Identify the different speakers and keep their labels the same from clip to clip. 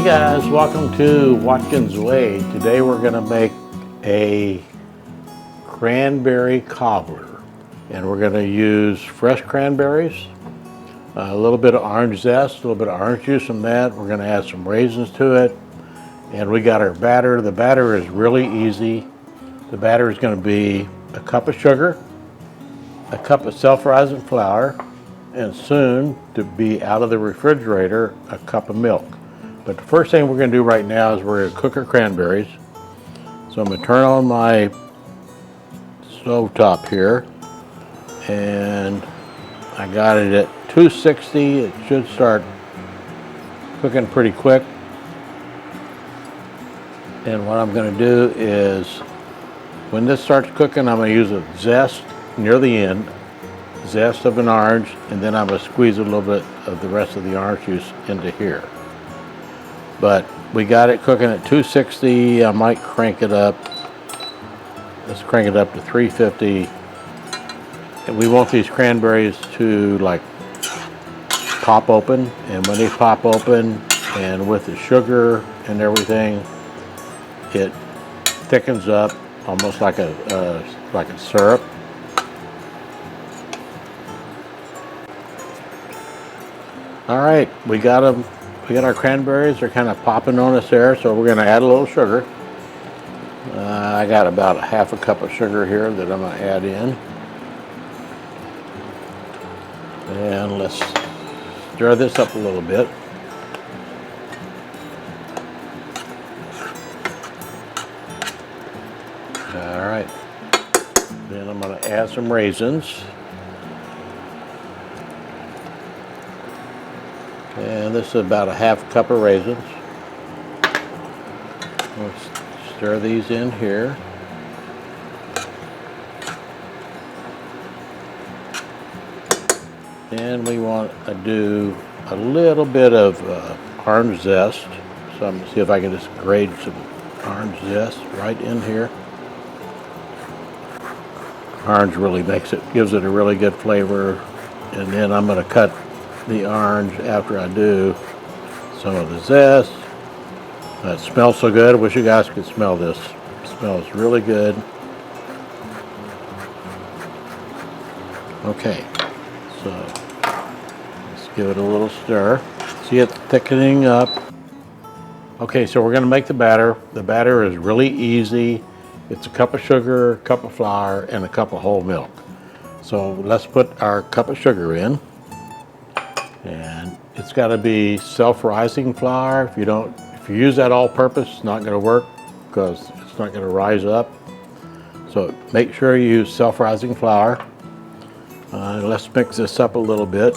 Speaker 1: Hey guys, welcome to Watkins Way. Today we're going to make a cranberry cobbler, and we're going to use fresh cranberries, a little bit of orange zest, a little bit of orange juice from that. We're going to add some raisins to it, and we got our batter. The batter is really easy. The batter is going to be a cup of sugar, a cup of self-rising flour, and soon to be out of the refrigerator, a cup of milk. But the first thing we're going to do right now is we're going to cook our cranberries. So I'm going to turn on my stove top here, and I got it at 260. It should start cooking pretty quick. And what I'm going to do is, when this starts cooking, I'm going to use a zest near the end, zest of an orange, and then I'm going to squeeze a little bit of the rest of the orange juice into here. But we got it cooking at 260. I might crank it up. Let's crank it up to 350. And we want these cranberries to like pop open. And when they pop open, and with the sugar and everything, it thickens up almost like a syrup. All right, we got them. We got our cranberries. They're kind of popping on us there, so we're going to add a little sugar. I got about a half a cup of sugar here that I'm going to add in. And let's stir this up a little bit. All right. Then I'm going to add some raisins. And this is about a half cup of raisins. Let's stir these in here. And we want to do a little bit of orange zest. So I'm going to see if I can just grate some orange zest right in here. Orange really gives it a really good flavor. And then I'm going to cut the orange after I do some of the zest. That smells so good. I wish you guys could smell this. It smells really good. Okay, so let's give it a little stir. See it thickening up. Okay, so we're going to make the batter. The batter is really easy. It's a cup of sugar, a cup of flour, and a cup of whole milk. So let's put our cup of sugar in. And it's got to be self-rising flour. If you use that all-purpose, it's not going to work because it's not going to rise up. So make sure you use self-rising flour. Let's mix this up a little bit.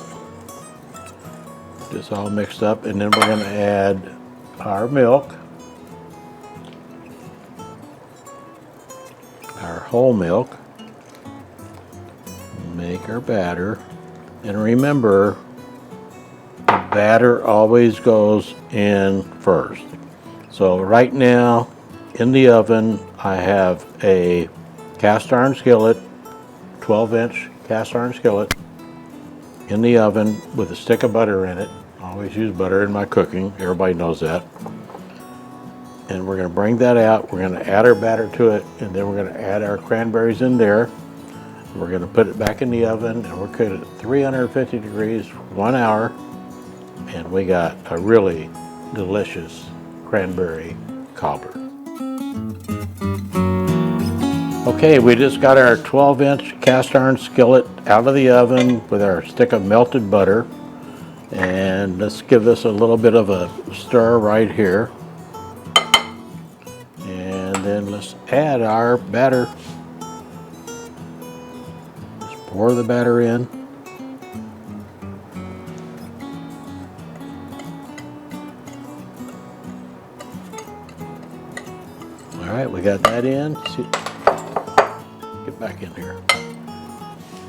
Speaker 1: Just all mixed up, and then we're going to add our milk, our whole milk. Make our batter, and remember, batter always goes in first. So right now in the oven I have a cast iron skillet, 12-inch cast iron skillet in the oven with a stick of butter in it. I always use butter in my cooking, everybody knows that. And we're going to bring that out, we're going to add our batter to it, and then we're going to add our cranberries in there. We're going to put it back in the oven, and we're cooking at 350 degrees for 1 hour. And we got a really delicious cranberry cobbler. Okay, we just got our 12-inch cast iron skillet out of the oven with our stick of melted butter. And let's give this a little bit of a stir right here. And then let's add our batter. Just pour the batter in. All right, we got that in. Get back in here.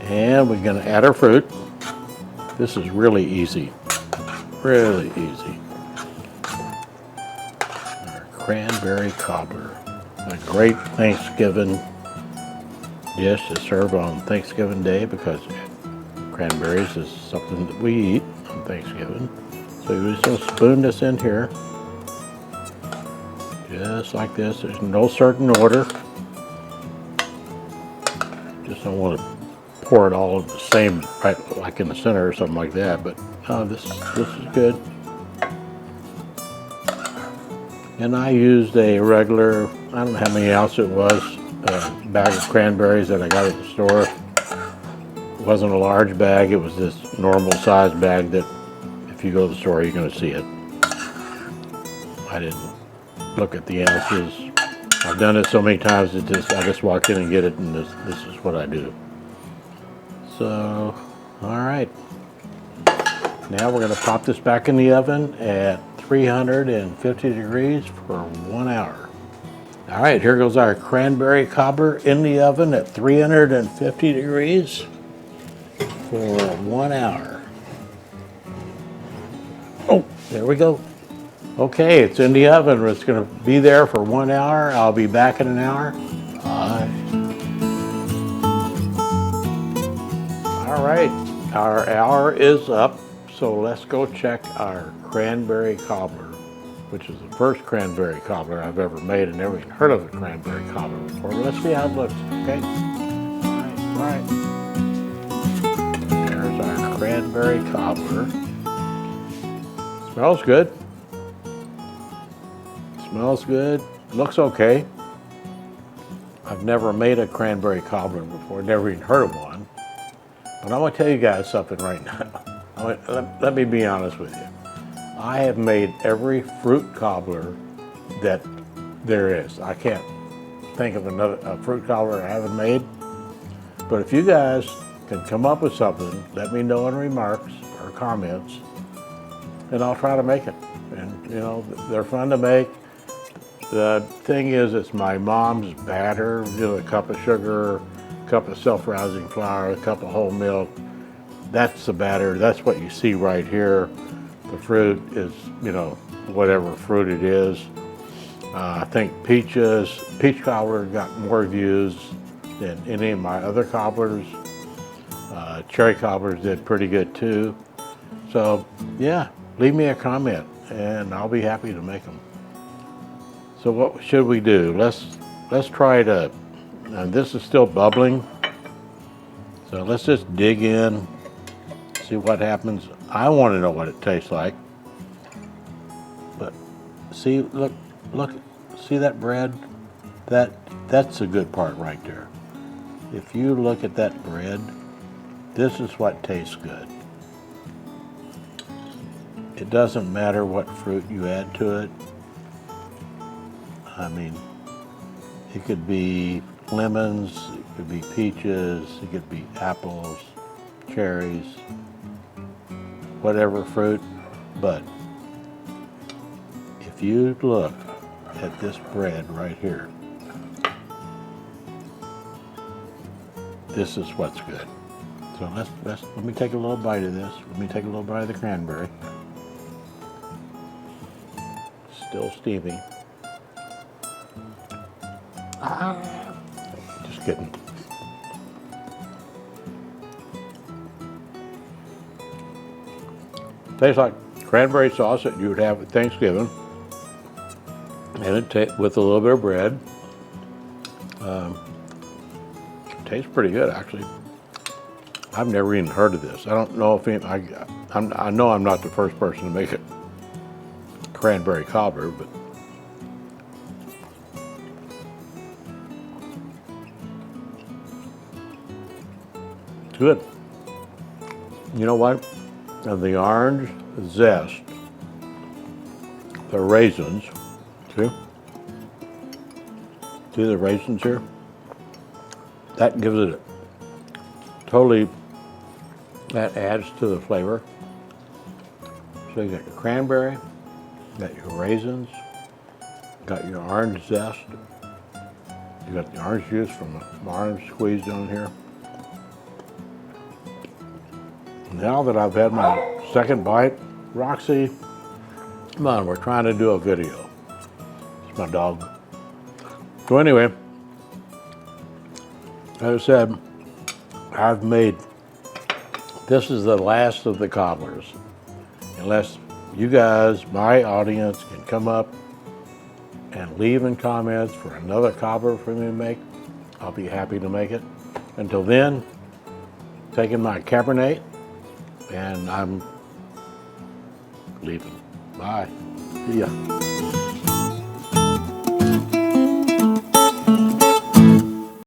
Speaker 1: And we're going to add our fruit. This is really easy. Really easy. Our cranberry cobbler. A great Thanksgiving dish to serve on Thanksgiving Day because cranberries is something that we eat on Thanksgiving. So we just spoon this in here. Just like this. There's no certain order. Just don't want to pour it all in the same, right, like in the center or something like that. But this is good. And I used a regular, I don't know how many ounce it was, bag of cranberries that I got at the store. It wasn't a large bag, it was this normal size bag that if you go to the store you're going to see it. I didn't look at the ounces. I've done it so many times that I just walk in and get it, and this is what I do. So, all right. Now we're going to pop this back in the oven at 350 degrees for 1 hour. All right, here goes our cranberry cobbler in the oven at 350 degrees for 1 hour. Oh, there we go. Okay, it's in the oven. It's going to be there for 1 hour. I'll be back in an hour. All right, our hour is up. So let's go check our cranberry cobbler, which is the first cranberry cobbler I've ever made. I never even heard of a cranberry cobbler before. But let's see how it looks, okay? All right. There's our cranberry cobbler. Smells good. Smells good. Looks okay. I've never made a cranberry cobbler before, never even heard of one. But I'm going to tell you guys something right now. Let me be honest with you. I have made every fruit cobbler that there is. I can't think of a fruit cobbler I haven't made. But if you guys can come up with something, let me know in remarks or comments, and I'll try to make it. And you know, they're fun to make. The thing is, it's my mom's batter. You know, a cup of sugar, a cup of self-rising flour, a cup of whole milk. That's the batter. That's what you see right here. The fruit is, you know, whatever fruit it is. I think peach cobbler got more views than any of my other cobblers. Cherry cobblers did pretty good too. So yeah, leave me a comment and I'll be happy to make them. So what should we do? Let's try to, and this is still bubbling. So let's just dig in. See what happens. I want to know what it tastes like. But see, look, see that bread? That's the good part right there. If you look at that bread, this is what tastes good. It doesn't matter what fruit you add to it. I mean, it could be lemons, it could be peaches, it could be apples, cherries, whatever fruit, but if you look at this bread right here, this is what's good. So let me take a little bite of this. Let me take a little bite of the cranberry. Still steamy. Just kidding. Tastes like cranberry sauce that you would have at Thanksgiving, and it with a little bit of bread. Tastes pretty good, actually. I've never even heard of this. I don't know if I know I'm not the first person to make a cranberry cobbler, but it's good. You know what? And the orange zest, the raisins, see the raisins here? That gives it totally, that adds to the flavor. So you got your cranberry, you got your raisins, you got your orange zest, you got the orange juice from the orange squeezed on here. Now that I've had my second bite, Roxy, come on, we're trying to do a video. It's my dog. So anyway, as I said, I've made, this is the last of the cobblers. Unless you guys, my audience, can come up and leave in comments for another cobbler for me to make. I'll be happy to make it. Until then, taking my Cabernet, and I'm leaving. Bye. See ya.